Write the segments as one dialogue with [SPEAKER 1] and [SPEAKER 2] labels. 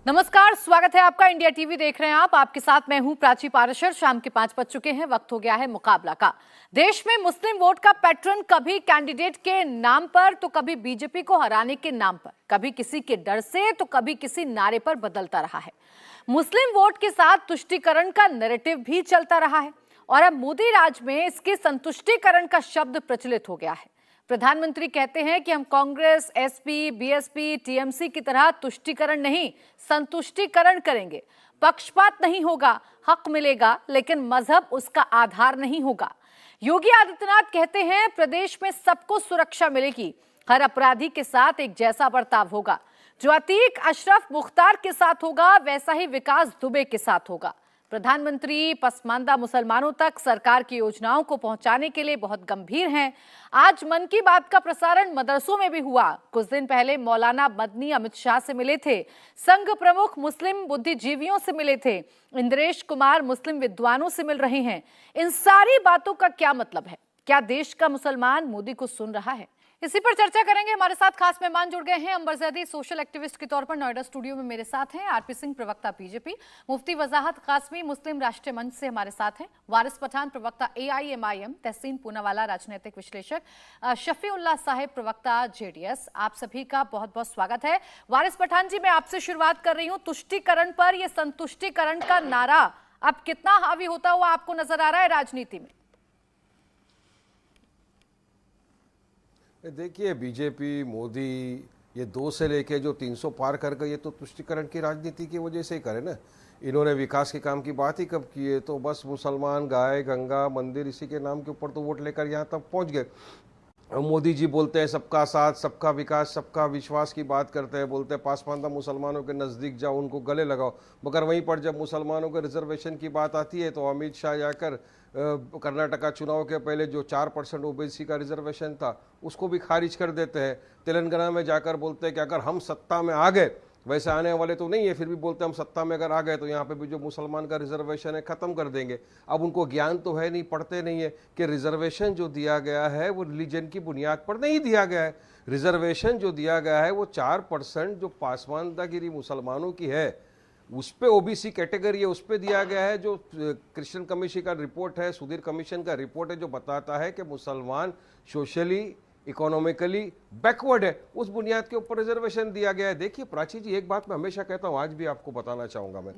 [SPEAKER 1] नमस्कार, स्वागत है आपका। इंडिया टीवी देख रहे हैं आप। आपके साथ मैं हूं प्राची पाराशर। शाम के 5 बज चुके हैं। वक्त हो गया है मुकाबला का। देश में मुस्लिम वोट का पैटर्न कभी कैंडिडेट के नाम पर तो कभी बीजेपी को हराने के नाम पर, कभी किसी के डर से तो कभी किसी नारे पर बदलता रहा है। मुस्लिम वोट के साथ तुष्टीकरण का नैरेटिव भी चलता रहा है और अब मोदी राज में इसके संतुष्टीकरण का शब्द प्रचलित हो गया है। प्रधानमंत्री कहते हैं कि हम कांग्रेस, एसपी, बीएसपी, टीएमसी की तरह तुष्टीकरण नहीं, संतुष्टीकरण करेंगे। पक्षपात नहीं होगा, हक मिलेगा, लेकिन मजहब उसका आधार नहीं होगा। योगी आदित्यनाथ कहते हैं प्रदेश में सबको सुरक्षा मिलेगी, हर अपराधी के साथ एक जैसा बर्ताव होगा। जो अतीक अशरफ मुख्तार के साथ होगा वैसा ही विकास दुबे के साथ होगा। प्रधानमंत्री पसमानदा मुसलमानों तक सरकार की योजनाओं को पहुंचाने के लिए बहुत गंभीर हैं। आज मन की बात का प्रसारण मदरसों में भी हुआ। कुछ दिन पहले मौलाना मदनी अमित शाह से मिले थे, संघ प्रमुख मुस्लिम बुद्धिजीवियों से मिले थे, इंद्रेश कुमार मुस्लिम विद्वानों से मिल रहे हैं। इन सारी बातों का क्या मतलब है? क्या देश का मुसलमान मोदी को सुन रहा है? इसी पर चर्चा करेंगे। हमारे साथ खास मेहमान जुड़ गए हैं। अंबर जैदी सोशल एक्टिविस्ट के तौर पर नोएडा स्टूडियो में मेरे साथ हैं। आरपी सिंह प्रवक्ता बीजेपी, मुफ्ती वजाहत कासमी मुस्लिम राष्ट्रीय मंच से हमारे साथ हैं। वारिस पठान प्रवक्ता एआईएमआईएम, तहसीन पूनावाला राजनीतिक विश्लेषक, शफीउल्लाह साहिब प्रवक्ता जेडीएस। आप सभी का बहुत बहुत स्वागत है। वारिस पठान जी, मैं आपसे शुरुआत कर रही हूँ। तुष्टीकरण पर यह संतुष्टीकरण का नारा अब कितना हावी होता हुआ आपको नजर आ रहा है राजनीति में?
[SPEAKER 2] देखिए, बीजेपी, मोदी ये 2 से लेके जो 300 पार कर गए, ये तो तुष्टीकरण की राजनीति की वजह से ही करे ना। इन्होंने विकास के काम की बात ही कब की है? तो बस मुसलमान, गाय, गंगा, मंदिर, इसी के नाम के ऊपर तो वोट लेकर यहाँ तक पहुँच गए। मोदी जी बोलते हैं सबका साथ, सबका विकास, सबका विश्वास की बात करते हैं, बोलते हैं पासमानदा मुसलमानों के नज़दीक जाओ, उनको गले लगाओ। मगर वहीं पर जब मुसलमानों के रिजर्वेशन की बात आती है तो अमित शाह जाकर कर्नाटका चुनाव के पहले जो 4% ओबीसी का रिजर्वेशन था उसको भी खारिज कर देते हैं। तेलंगाना में जाकर बोलते हैं कि अगर हम सत्ता में आ गए, वैसे आने वाले तो नहीं है, फिर भी बोलते हैं हम सत्ता में अगर आ गए तो यहाँ पे भी जो मुसलमान का रिजर्वेशन है ख़त्म कर देंगे। अब उनको ज्ञान तो है नहीं, पढ़ते नहीं है कि रिजर्वेशन जो दिया गया है वो रिलीजन की बुनियाद पर नहीं दिया गया है। रिजर्वेशन जो दिया गया है वो 4% जो पासमानदागिरी मुसलमानों की है उस पर ओबीसी कैटेगरी है, उस पर दिया गया है। जो क्रिश्चियन कमीशन का रिपोर्ट है, सुधीर कमीशन का रिपोर्ट है, जो बताता है कि मुसलमान सोशली इकोनॉमिकली बैकवर्ड है, उस बुनियाद के ऊपर रिजर्वेशन दिया गया है। देखिए प्राची जी, एक बात मैं हमेशा कहता हूँ, आज भी आपको बताना चाहूंगा मैं,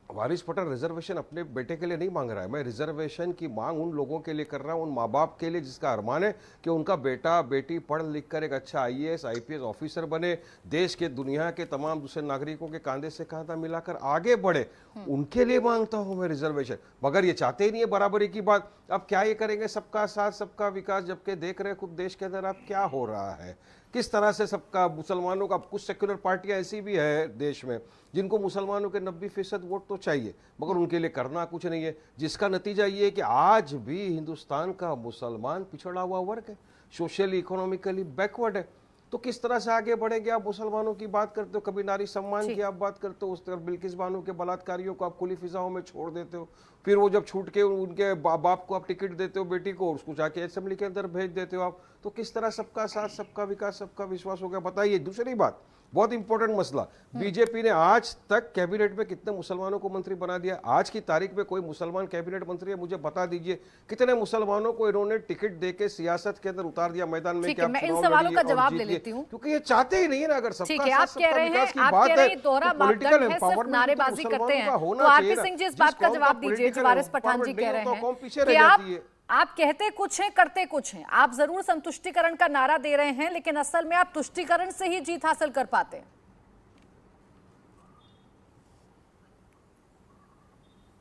[SPEAKER 2] वारिस पठान रिजर्वेशन अपने बेटे के लिए नहीं मांग रहा है। मैं रिजर्वेशन की मांग उन लोगों के लिए कर रहा हूं, उन माँ बाप के लिए जिसका अरमान है कि उनका बेटा बेटी पढ़ लिख कर एक अच्छा आईएएस आईपीएस ऑफिसर बने, देश के दुनिया के तमाम दूसरे नागरिकों के कांधे से कांधा मिलाकर आगे बढ़े। उनके लिए मांगता हूं मैं रिजर्वेशन। मगर ये चाहते ही नहीं है बराबरी की बात। अब क्या ये करेंगे सबका साथ सबका विकास, जबकि देख रहे खुद देश के अंदर अब क्या हो रहा है, किस तरह से सबका मुसलमानों का। कुछ सेक्युलर पार्टियां ऐसी भी है देश में जिनको मुसलमानों के 90% वोट तो चाहिए, मगर उनके लिए करना कुछ नहीं है, जिसका नतीजा ये है कि आज भी हिंदुस्तान का मुसलमान पिछड़ा हुआ वर्ग है, सोशली इकोनॉमिकली बैकवर्ड है। तो किस तरह से आगे बढ़ेंगे? आप मुसलमानों की बात करते हो, कभी नारी सम्मान की आप बात करते हो, उस तरफ बिल्किस बानो के बलात्कारियों को आप खुली फिजाओं में छोड़ देते हो, फिर वो जब छूट के उनके बाप को आप टिकट देते हो, बेटी को, उसको जाके असेंबली के अंदर भेज देते हो आप। तो किस तरह सबका साथ सबका विकास सबका विश्वास हो गया, बताइए। दूसरी बात, बहुत इंपॉर्टेंट मसला, बीजेपी ने आज तक कैबिनेट में कितने मुसलमानों को मंत्री बना दिया? आज की तारीख में कोई मुसलमान कैबिनेट मंत्री है? मुझे बता दीजिए कितने मुसलमानों को इन्होंने टिकट देके सियासत के अंदर उतार दिया मैदान में कि आप
[SPEAKER 1] मैं इन सवालों का जवाब ले लेती हूं,
[SPEAKER 2] क्योंकि ये चाहते ही नहीं है ना। अगर सबका
[SPEAKER 1] साथ सबका विकास की बात है, पॉलिटिकल एम्पावरमेंट नारेबाजी करते हैं, तो आरपी सिंह जी इस बात का जवाब दीजिए। जो वारिस पठान जी कह रहे हैं कि आप कहते कुछ हैं, करते कुछ हैं। आप जरूर संतुष्टीकरण का नारा दे रहे हैं, लेकिन असल में आप तुष्टीकरण से ही जीत हासिल कर पाते हैं।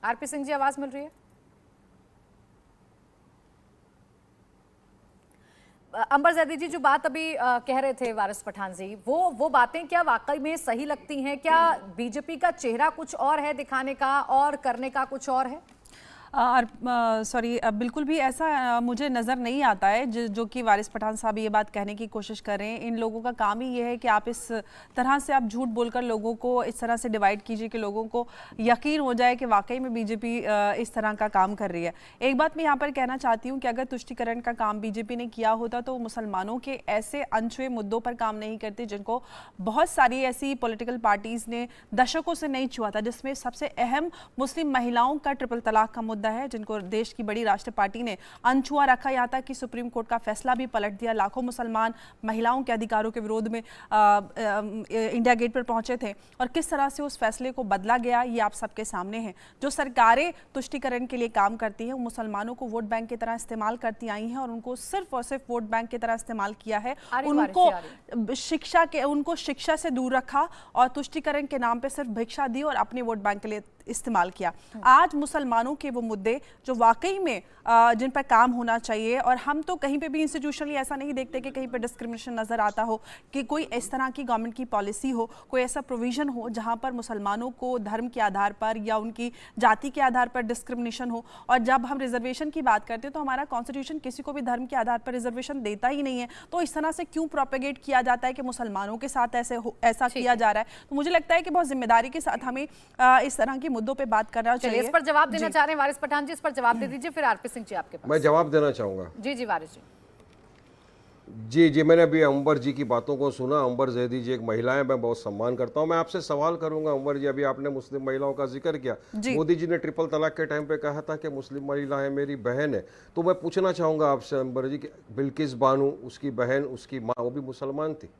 [SPEAKER 1] आरपी सिंह जी, आवाज मिल रही है? अंबर जैदी जी, जो बात अभी कह रहे थे वारिस पठान जी, वो बातें क्या वाकई में सही लगती हैं? क्या बीजेपी का चेहरा कुछ और है दिखाने का और करने का कुछ और है?
[SPEAKER 3] और सॉरी, बिल्कुल भी ऐसा मुझे नज़र नहीं आता है जो कि वारिस पठान साहब ये बात कहने की कोशिश कर रहे हैं। इन लोगों का काम ही ये है कि आप इस तरह से आप झूठ बोलकर लोगों को इस तरह से डिवाइड कीजिए कि लोगों को यकीन हो जाए कि वाकई में बीजेपी इस तरह का काम कर रही है। एक बात मैं यहाँ पर कहना चाहती हूँ कि अगर तुष्टिकरण का काम बीजेपी ने किया होता तो मुसलमानों के ऐसे अनछुए मुद्दों पर काम नहीं करते जिनको बहुत सारी ऐसी पॉलिटिकल पार्टीज ने दशकों से नहीं छुआ था, जिसमें सबसे अहम मुस्लिम महिलाओं का ट्रिपल तलाक का मुद्दा है, जिनको देश की बड़ी राष्ट्रीय पार्टी ने अनछुआ रखा। यहाँ तक कि सुप्रीम कोर्ट का फैसला भी पलट दिया। लाखों मुसलमान महिलाओं के अधिकारों के विरोध में इंडिया गेट पर पहुंचे थे और किस तरह से उस फैसले को बदला गया ये आप सबके सामने है। जो सरकारें तुष्टिकरण के लिए काम करती हैं वो मुसलमानों को वोट बैंक की तरह इस्तेमाल करती आई हैं और उनको सिर्फ और सिर्फ वोट बैंक की तरह इस्तेमाल किया है। उनको शिक्षा से दूर रखा और तुष्टिकरण के नाम पे सिर्फ भिक्षा दी और अपने वोट बैंक के लिए इस्तेमाल किया। आज मुसलमानों के वो मुद्दे जो वाकई में जिन पर काम होना चाहिए, और हम तो कहीं पे भी इंस्टीट्यूशनली ऐसा नहीं देखते कि कहीं पे डिस्क्रिमिनेशन नजर आता हो, कि कोई इस तरह की गवर्नमेंट की पॉलिसी हो, कोई ऐसा प्रोविजन हो जहां पर मुसलमानों को धर्म के आधार पर या उनकी जाति के आधार पर डिस्क्रिमिनेशन हो। और जब हम रिजर्वेशन की बात करते हैं तो हमारा कॉन्स्टिट्यूशन किसी को भी धर्म के आधार पर रिजर्वेशन देता ही नहीं है। तो इस तरह से क्यों प्रोपेगेट किया जाता है कि मुसलमानों के साथ ऐसा किया जा रहा है? तो मुझे लगता है कि बहुत जिम्मेदारी के साथ हमें इस तरह के मुद्दों पे बात करना चाहिए।
[SPEAKER 1] इस पर जवाब देना चाह रहे हैं वारिस पठान जी, इस पर जवाब दे दीजिए, फिर आरपी सिंह जी आपके पास।
[SPEAKER 2] मैं जवाब देना चाहूंगा।
[SPEAKER 1] जी वारिस
[SPEAKER 2] जी, मैंने अभी अंबर जी की बातों को सुना। अंबर जैदी जी एक महिला है, मैं बहुत सम्मान करता हूं। मैं आपसे सवाल करूंगा अंबर जी, अभी आपने मुस्लिम महिलाओं का जिक्र किया। मोदी जी ने ट्रिपल तलाक के टाइम पे कहा था कि मुस्लिम महिला है मेरी बहन है। तो मैं पूछना चाहूंगा आपसे अंबर जी कि बिल्किस बानो, उसकी बहन, उसकी माँ, वो भी मुसलमान थी।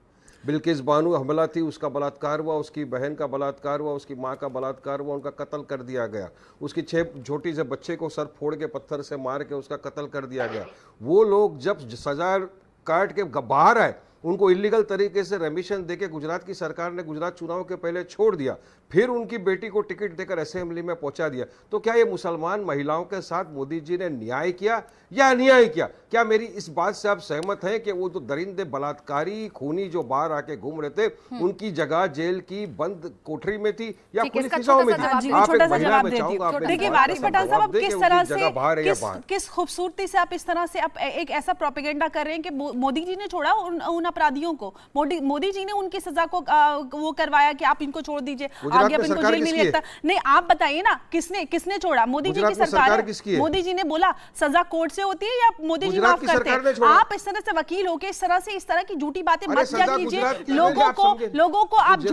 [SPEAKER 2] बिल्किस बानो हमला थी, उसका बलात्कार हुआ, उसकी बहन का बलात्कार हुआ, उसकी माँ का बलात्कार हुआ, उनका कत्ल कर दिया गया। उसकी 6 छोटी से बच्चे को सर फोड़ के पत्थर से मार के उसका कत्ल कर दिया गया। वो लोग जब सजा काट के बाहर आए, उनको इलीगल तरीके से रेमिशन देके गुजरात की सरकार ने गुजरात चुनाव के पहले छोड़ दिया, फिर उनकी बेटी को टिकट देकर असेंबली में पहुंचा दिया। तो क्या ये मुसलमान महिलाओं के साथ मोदी जी ने न्याय किया या अन्याय किया? क्या मेरी इस बात से आप सहमत हैं कि वो जो दरिंदे बलात्कारी खूनी जो बाहर आके घूम रहे थे उनकी जगह जेल की बंद कोठरी में थी या पुलिस हिसाब में थी? आप एक महिला में चाहूंगा,
[SPEAKER 3] देखिए वारिस पठान साहब, किस तरह से किस खूबसूरती से आप इस तरह से आप एक ऐसा प्रोपेगेंडा कर रहे हैं कि मोदी जी ने छोड़ा उन अपराधियों को, मोदी जी ने उनकी सजा को वो करवाया कि आप इनको छोड़ दीजिए, आगे आप इनको जेल में नहीं रखता। नहीं, आप बताइए ना किसने छोड़ा? मोदी जी की सरकार। मोदी जी ने बोला सजा कोर्ट से होती है या मोदी जी माफ करते हैं? आप इस तरह से वकील होके इस तरह की झूठी बातें मत किया कीजिए। लोगों को आप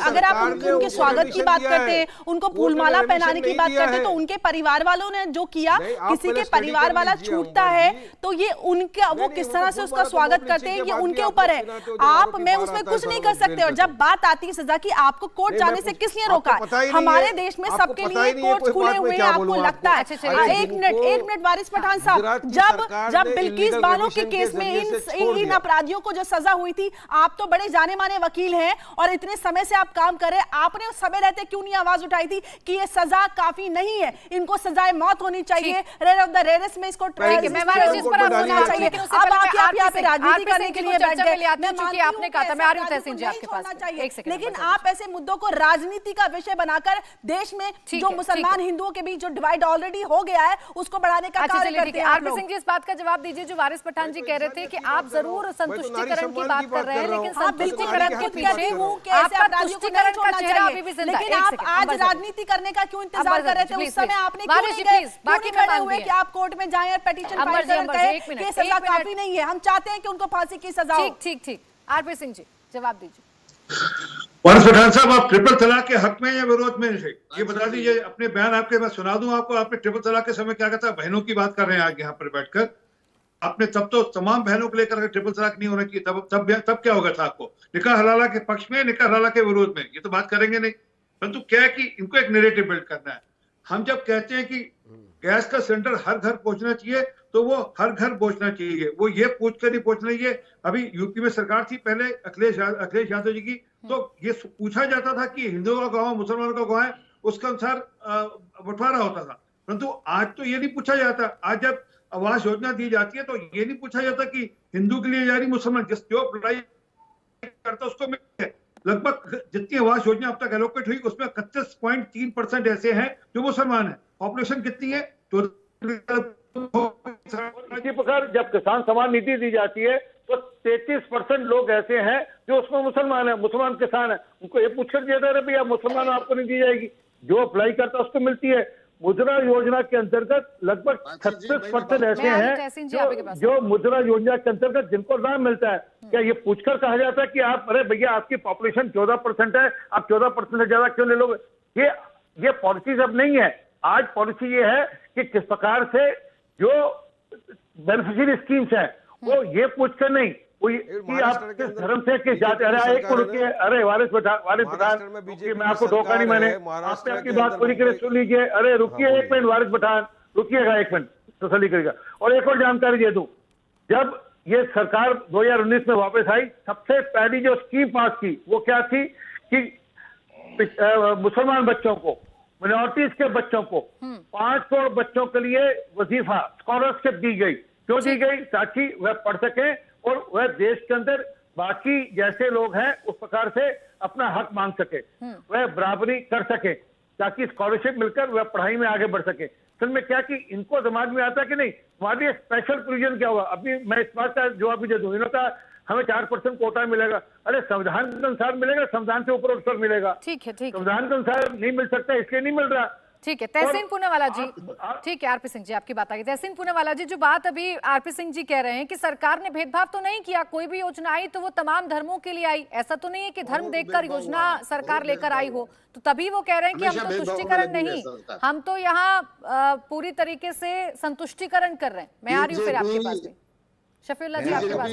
[SPEAKER 3] अगर आप उनके स्वागत की बात करते हैं, उनको फूलमाला पहनाने की बात करते हैं, तो उनके परिवार वालों ने जो किया, किसी के परिवार वाला छूटता है तो ये उनका, वो किस तरह से उसका स्वागत करते हैं ये उनके ऊपर है। मैं उसमें कुछ नहीं कर सकते। और जब बात आती है सजा की, आपको कोर्ट जाने से किस लिए रोका? हमारे देश में सबके लिए कोर्ट खुले हुए हैं, आपको लगता है? एक मिनट वारिस पठान साहब, जब बिल्किस बानो के केस में इन अपराधियों को जो सजा हुई थी, आप तो बड़े जाने माने वकील हैं और इतने समय से आप काम कर रहे हैं, आपने उस समय रहते क्यों नहीं आवाज उठाई थी कि ये सजा काफी नहीं है, इनको सजाए मौत होनी चाहिए, रेयर ऑफ द रेयरेस्ट में इसको
[SPEAKER 1] चाहिए। अब आप यहाँ पे राजनीति करने के लिए बैठ गए। आपने कहा था, मैं आ रही हूं तहसीन जी आपके पास, लेकिन आप ऐसे मुद्दों को राजनीति का विषय बनाकर देश में जो मुसलमान हिंदुओं के बीच जो डिवाइड ऑलरेडी हो गया है उसको बढ़ाने का कार्य करते हैं। आरपी सिंह जी, इस बात का जवाब दीजिए जो वारिस पठान जी कह रहे थे कि आप जरूर संतुष्टिकरण की बात कर रहे हैं, लेकिन संतुष्टिकरण के पीछे आपका तुष्टिकरण का चेहरा अभी भी जिंदा है।
[SPEAKER 3] लेकिन आप आज राजनीति करने का क्यों इंतजार कर रहे थे? उस समय आपने बाकी खड़े हुए कि आप कोर्ट में जाएं और पिटीशन फाइल करें कि सजा काफी नहीं है, हम चाहते हैं कि उनको फांसी की सजा हो।
[SPEAKER 1] ठीक। आरपी सिंह जी जवाब दीजिए।
[SPEAKER 4] वारिस पठान साहब, आप ट्रिपल तलाक के हक में या विरोध में थे, ये बता दीजिए। अपने बयान आपके, मैं सुना दूं आपको। आपने ट्रिपल तलाक के समय क्या कहता? बहनों की बात कर रहे हैं आज यहाँ पर बैठकर। आपने तब तो तमाम बहनों को लेकर ट्रिपल तलाक नहीं होना चाहिए, तब क्या होगा था आपको? निकाह हलाला के पक्ष में, निकाह हलाला के विरोध में, ये तो बात करेंगे नहीं। परंतु क्या है कि इनको एक नैरेटिव बिल्ड करना है। हम जब कहते हैं कि गैस का सिलेंडर हर घर पहुंचना चाहिए, तो वो हर घर पहुंचना चाहिए, वो ये पूछ कर नहीं पहुंचना चाहिए। अभी यूपी में सरकार थी पहले अखिलेश यादव जी की, तो ये पूछा जाता था कि हिंदुओं का गाँव मुसलमानों का गाँव है, उसके अनुसार बंटवारा होता था। परंतु आज तो ये नहीं पूछा जाता। आज जब आवास योजना दी जाती है तो ये नहीं पूछा जाता कि हिंदू के लिए जा रही, मुसलमान जो लड़ाई करता उसको मिलती है। लगभग जितनी आवास योजना अब तक एलोकेट हुई उसमें 31.3% ऐसे हैं जो मुसलमान हैं। पॉपुलेशन कितनी है?
[SPEAKER 5] इसी प्रकार जब किसान सम्मान निधि दी जाती है तो 33% लोग ऐसे हैं जो उसमें मुसलमान है, मुसलमान किसान है, उनको ये पूछकर दिया था भैया मुसलमान आपको नहीं दी जाएगी, जो अप्लाई करता है उसको मिलती है। मुद्रा योजना के अंतर्गत लगभग 36% ऐसे हैं जो मुद्रा योजना के अंतर्गत जिनको लाभ मिलता है। क्या ये पूछकर कहा जाता है कि आप, अरे भैया आपकी पॉपुलेशन 14% है, आप 14% से ज्यादा क्यों ले लोगे? ये पॉलिसी अब नहीं है। आज पॉलिसी ये है कि किस प्रकार से जो बेनिफिशियरी स्कीम्स है वो ये पूछकर नहीं कि आप किस धर्म से किस जाति। अरे एक को रुकिए, अरे वारिस पठान मैं आपको धोखा नहीं, मैंने आपने आपकी बात पूरी करे, सुन लीजिए। अरे रुकिए एक मिनट वारिस पठान, रुकिएगा एक मिनट, तसल्ली करिएगा। और एक और जानकारी दे दूं, जब ये सरकार 2019 में वापस आई, सबसे पहली जो स्कीम पास की वो क्या थी कि मुसलमान बच्चों को, मिनॉरिटीज के बच्चों को 5 करोड़ बच्चों के लिए वजीफा स्कॉलरशिप दी गई। क्यों दी गई? ताकि वह पढ़ सके और वह देश के अंदर बाकी जैसे लोग हैं उस प्रकार से अपना हक मांग सके, वह बराबरी कर सके, ताकि स्कॉलरशिप मिलकर वह पढ़ाई में आगे बढ़ सके। असल में क्या कि इनको दिमाग में आता कि नहीं हमारे लिए स्पेशल प्रोविजन क्या होगा। अभी मैं इस बात का जवाब भी दे दूं, इन्होंने कहा हमें 4% कोटा मिलेगा। अरे संविधान के अनुसार मिलेगा, संविधान से ऊपर उठकर मिलेगा।
[SPEAKER 1] ठीक है,
[SPEAKER 5] संविधान के अनुसार नहीं मिल सकता, इसलिए नहीं मिल रहा।
[SPEAKER 1] ठीक है, तहसीन पूनावाला जी, ठीक है, आरपी सिंह जी आपकी बात आ गई। तहसीन पूनावाला जी, जो बात अभी आरपी सिंह जी कह रहे हैं कि सरकार ने भेदभाव तो नहीं किया, कोई भी योजना आई तो वो तमाम धर्मों के लिए आई, ऐसा तो नहीं है कि धर्म देखकर योजना सरकार लेकर आई हो, तो तभी वो कह रहे हैं कि हम तो तुष्टिकरण नहीं, हम तो यहाँ पूरी तरीके से संतुष्टिकरण कर रहे हैं। मैं आ रही हूँ फिर आपके पास में, शफीउल्लाह जी आपके पास।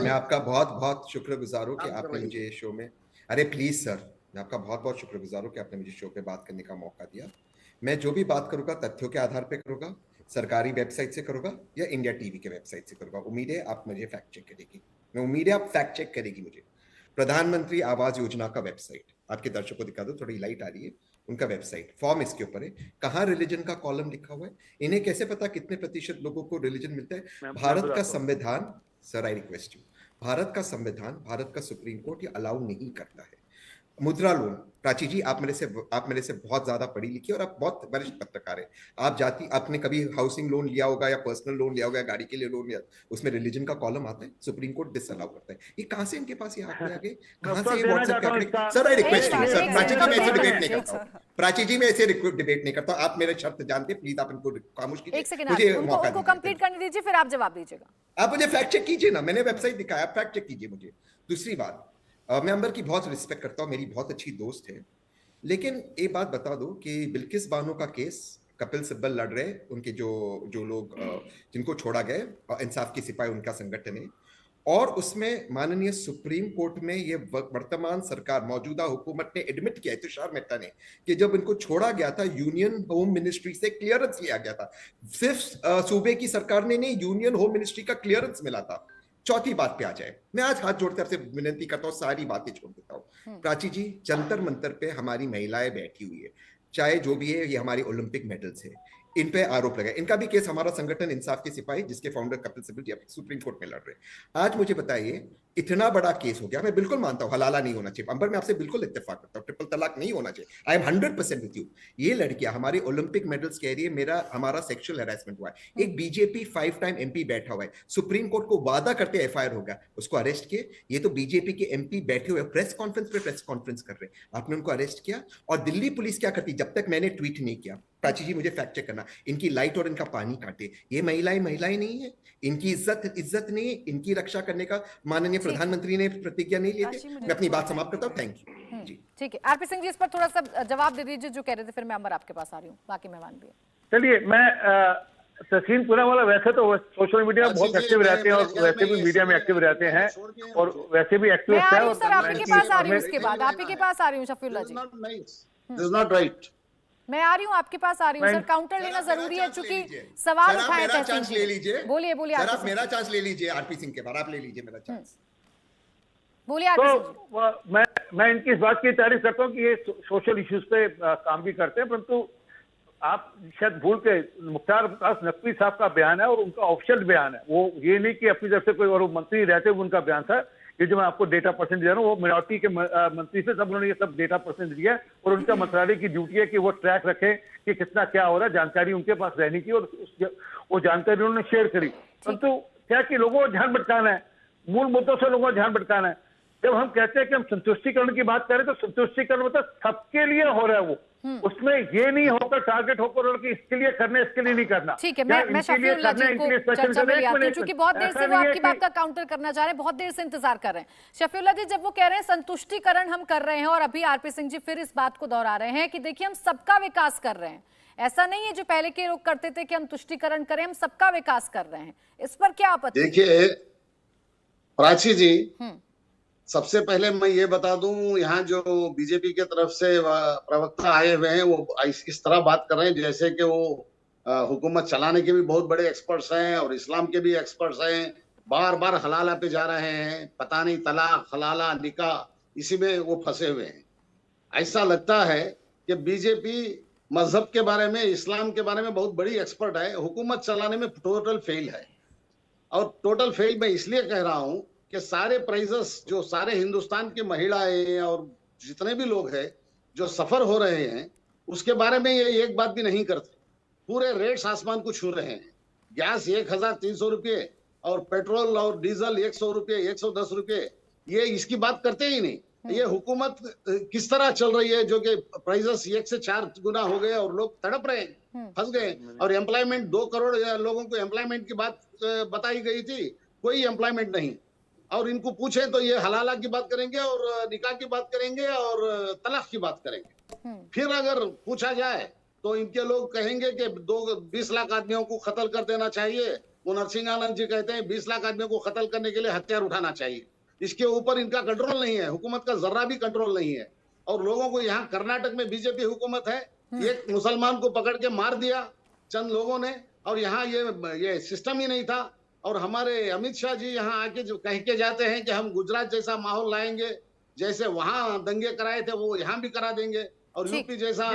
[SPEAKER 6] मैं आपका बहुत शुक्रगुजार हूँ कि आपने मुझे शो में, अरे प्लीज सर, मैं आपका बहुत शुक्रगुजार हूँ कि आपने मुझे शो पे बात करने का मौका दिया। मैं जो भी बात करूंगा तथ्यों के आधार पे करूंगा, सरकारी वेबसाइट से करूंगा या इंडिया टीवी के वेबसाइट से करूंगा। उम्मीद है आप मुझे फैक्ट चेक करेगी, मैं उम्मीद है आप फैक्ट चेक करेगी मुझे। प्रधानमंत्री आवास योजना का वेबसाइट आपके दर्शकों को दिखा दो, थोड़ी लाइट आ रही है, उनका वेबसाइट फॉर्म इसके ऊपर है। कहाँ रिलीजन का कॉलम लिखा हुआ है, इन्हें कैसे पता कितने प्रतिशत लोगों को रिलीजन मिलता है? भारत का संविधान, sir I request you, Bharat का संविधान, भारत का सुप्रीम कोर्ट ये अलाउ नहीं करता है। मुद्रा लोन, प्राची जी आप मेरे से बहुत ज्यादा पढ़ी लिखी और आप बहुत वरिष्ठ पत्रकार है, आपने कभी हाउसिंग लोन लिया होगा या पर्सनल लोन लिया होगा, गाड़ी के लिए लोन लिया, उसमें रिलीजन का कॉलम आता है, सुप्रीम कोर्ट डिसअलाउ करता है। ये कहां से इनके पास ये हाथ में आ गए, कहां से ये व्हाट्सएप पे आंकड़े? Sir I request you sir, Prachi ji मैं ऐसे डिबेट नहीं करता हूं, प्राची जी मैं ऐसे डिबेट नहीं करता, आप मेरे शर्त जानते, प्लीज आप इनको खामोश कीजिए, मुझे मौका
[SPEAKER 1] उनको कंप्लीट करने दीजिए, फिर आप जवाब दीजिएगा।
[SPEAKER 6] आप मुझे फैक्ट चेक कीजिए ना, मैंने वेबसाइट दिखाया, आप फैक्ट चेक कीजिए मुझे। दूसरी बात, मैं अंबर की बहुत रिस्पेक्ट करता हूँ, मेरी बहुत अच्छी दोस्त है, लेकिन एक बात बता दो कि बिल्किस बानो का केस कपिल सिब्बल लड़ रहे, उनके जो लोग जिनको छोड़ा गया, इंसाफ की सिपाही उनका संगठन है, और उसमें माननीय सुप्रीम कोर्ट में ये वर्तमान सरकार, मौजूदा हुकूमत ने एडमिट किया है, तुषार मेहता ने, कि जब इनको छोड़ा गया था यूनियन होम मिनिस्ट्री से क्लियरेंस लिया गया था, सिर्फ सूबे की सरकार ने नहीं, यूनियन होम मिनिस्ट्री का क्लियरेंस मिला था। चौथी बात पे आ जाए, मैं आज हाथ जोड़कर आपसे विनती करता हूँ, सारी बातें छोड़ देता हूँ। प्राची जी, जंतर मंतर पे हमारी महिलाएं बैठी हुई है, चाहे जो भी है, ये हमारी ओलंपिक मेडल्स है, इन पे आरोप लगा, इनका भी केस हमारा संगठन इंसाफ के सिपाही, जिसके फाउंडर कपिल सिब्बल जी सुप्रीम कोर्ट में लड़ रहे हैं। आज मुझे बताइए, इतना बड़ा केस हो गया, मैं बिल्कुल मानता हूं हलाला नहीं होना चाहिए, अंबर मैं आपसे बिल्कुल इत्तेफाक करता हूं, ट्रिपल तलाक नहीं होना चाहिए, आई एम 100% विद यू। ये लड़कियां हमारी ओलंपिक मेडल्स कह रही है हमारा सेक्सुअल हैरेसमेंट हुआ है। एक बीजेपी 5 टाइम एमपी बैठा हुआ है, सुप्रीम कोर्ट को वादा करते एफआईआर होगा, उसको अरेस्ट किए। ये तो बीजेपी के एमपी बैठे हुए प्रेस कॉन्फ्रेंस कर रहे, आपने उनको अरेस्ट किया। और दिल्ली पुलिस क्या करती, जब तक मैंने ट्वीट नहीं किया, प्राची जी मुझे फैक्ट चेक करना, इनकी लाइट और इनका पानी काटे, ये महिलाएं नहीं है, इनकी इज्जत नहीं है, इनकी रक्षा करने का माननीय प्रधानमंत्री ने प्रतिज्ञा नहीं लेते। मैं अपनी बात समाप्त करता हूँ, थैंक यू जी।
[SPEAKER 1] ठीक है, आरपी सिंह जी इस पर थोड़ा सा जवाब दे दीजिए जो कह रहे थे, फिर मैं अंबर आपके पास आ रही हूँ, बाकी मेहमान भी।
[SPEAKER 5] चलिए, मैं तहसीन पूनावाला वैसे तो सोशल मीडिया में बहुत एक्टिव रहते हैं और वैसे भी मीडिया में एक्टिव रहते हैं और वैसे भी एक्टिव है।
[SPEAKER 1] और सर आपके पास आ रही हूँ, उसके बाद आपके पास आ रही हूँ शफीउल्लाह जी, मैं आ रही हूँ आपके पास आ रही हूँ। सर काउंटर लेना जरूरी है, चूंकि सवाल उठाए तहसीन जी, बोलिए
[SPEAKER 6] सर, आप मेरा चांस ले लीजिए, आरपी सिंह के बाद आप ले लीजिए मेरा चांस,
[SPEAKER 1] बोलिए।
[SPEAKER 5] तो मैं इनकी इस बात की तारीफ करता हूँ कि ये सोशल इश्यूज पे काम भी करते हैं, परंतु आप शायद भूल के, मुख्तार अब्बास नकवी साहब का बयान है और उनका ऑफिशियल बयान है, वो ये नहीं कि अपनी तरफ से कोई और मंत्री रहते हुए उनका बयान था, ये जो मैं आपको डेटा परसेंट दे रहा हूँ, वो मिनॉरिटी के मंत्री से सब उन्होंने ये सब डेटा परसेंट दिया है, और उनका मंत्रालय की ड्यूटी है कि वो ट्रैक रखे कि कितना क्या हो रहा है, जानकारी उनके पास रहनी चाहिए, और वो जानकारी उन्होंने शेयर करी। परंतु क्या कि लोगों को ध्यान भटकाना है, मूल मुद्दों से लोगों को ध्यान भटकाना है। जब हम कहते हैं कि हम संतुष्टिकरण की बात करें, तो संतुष्टिकरण मतलब सबके लिए हो रहा है वो, उसमें ये नहीं होकर टारगेट होकर कि इसके लिए करना, इसके लिए नहीं करना।
[SPEAKER 1] ठीक है, मैं शफीउल्लाह जी को चर्चा में ले आती हूं, क्योंकि बहुत देर से वो आपकी बात का काउंटर करना चाह रहे हैं, बहुत देर से इंतजार कर रहे हैं। शफीउल्लाह जी, जब वो कह रहे हैं संतुष्टिकरण हम कर रहे हैं, और अभी आरपी सिंह जी फिर इस बात को दोहरा रहे हैं कि देखिए हम सबका विकास कर रहे हैं, ऐसा नहीं है जो पहले के लोग करते थे कि हम तुष्टिकरण करें, हम सबका विकास कर रहे हैं, इस पर क्या आपत्ति?
[SPEAKER 7] देखिए प्राची जी, सबसे पहले मैं ये बता दूं, यहाँ जो बीजेपी के तरफ से प्रवक्ता आए हुए हैं वो इस तरह बात कर रहे हैं जैसे कि वो हुकूमत चलाने के भी बहुत बड़े एक्सपर्ट्स हैं और इस्लाम के भी एक्सपर्ट्स हैं, बार बार हलाला पे जा रहे हैं, पता नहीं तलाक हलाला निकाह इसी में वो फंसे हुए हैं। ऐसा लगता है कि बीजेपी मजहब के बारे में, इस्लाम के बारे में बहुत बड़ी एक्सपर्ट है, हुकूमत चलाने में टोटल फेल है। और टोटल फेल मैं इसलिए कह रहा हूं कि सारे प्राइजेस जो सारे हिंदुस्तान की महिलाएं और जितने भी लोग हैं जो सफर हो रहे हैं उसके बारे में ये एक बात भी नहीं करते। पूरे रेट्स आसमान को छू रहे हैं। गैस 1300 रुपये और पेट्रोल और डीजल 100 रुपये, 110 रुपये, ये इसकी बात करते ही नहीं। ये हुकूमत किस तरह चल रही है जो कि प्राइजेस 1 से 4 गुना हो गए और लोग तड़प रहे हैं, फंस गए। और एम्प्लॉयमेंट 2 करोड़ लोगों को एम्प्लॉयमेंट की बात बताई गई थी, कोई एम्प्लॉयमेंट नहीं। और इनको पूछे तो ये हलाला की बात करेंगे और निकाह की बात करेंगे और तलाक की बात करेंगे। फिर अगर पूछा जाए तो इनके लोग कहेंगे कि 20 लाख आदमियों को कत्ल कर देना चाहिए। वो नरसिंहानंद जी कहते हैं 20 लाख आदमियों को कत्ल करने के लिए हथियार उठाना चाहिए। इसके ऊपर इनका कंट्रोल नहीं है, हुकूमत का जर्रा भी कंट्रोल नहीं है। और लोगों को यहाँ कर्नाटक में बीजेपी हुकूमत है, एक मुसलमान को पकड़ के मार दिया चंद लोगों ने, और यहाँ ये सिस्टम ही नहीं था। और हमारे अमित शाह जी यहाँ आके जो कह के जाते हैं कि हम गुजरात जैसा माहौल लाएंगे, जैसे वहां दंगे कराए थे वो यहाँ भी करा देंगे, और यूपी जैसा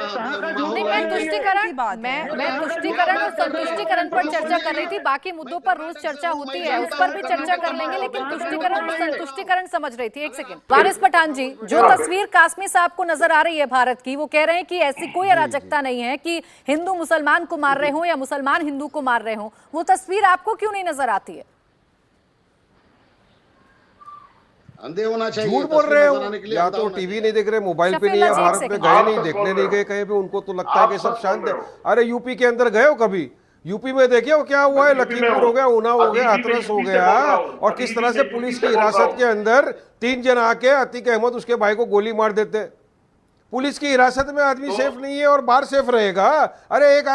[SPEAKER 1] मैं तुष्टिकरण और संतुष्टिकरण पर चर्चा कर रही थी, बाकी मुद्दों पर रोज चर्चा होती है, उस पर भी चर्चा कर लेंगे, लेकिन तुष्टिकरण और संतुष्टिकरण समझ रही थी। एक सेकंड, वारिस पठान जी, जो तस्वीर कासमी साहब को नजर आ रही है भारत की, वो कह रहे हैं कि ऐसी कोई अराजकता नहीं है कि हिंदू मुसलमान को मार रहे हो या मुसलमान हिंदू को मार रहे हो, वो तस्वीर आपको क्यों नहीं नजर आती है?
[SPEAKER 7] अंधे होना चाहिए।
[SPEAKER 2] झूठ बोल रहे हो, या तो टीवी नहीं देख रहे, मोबाइल पे नहीं है, भारत में गए नहीं, देखने नहीं गए कहीं पे, उनको तो लगता है कि सब शांत है। अरे यूपी के अंदर गए हो कभी? यूपी में देखे हो क्या हुआ है? लखीमपुर हो गया, ऊना हो गया, हाथरस हो गया, और किस तरह से पुलिस की हिरासत के अंदर 3 जन आके अतीक अहमद उसके भाई को गोली मार देते। पुलिस की हिरासत में आदमी सेफ नहीं है और बाहर सेफ रहेगा। अरे एक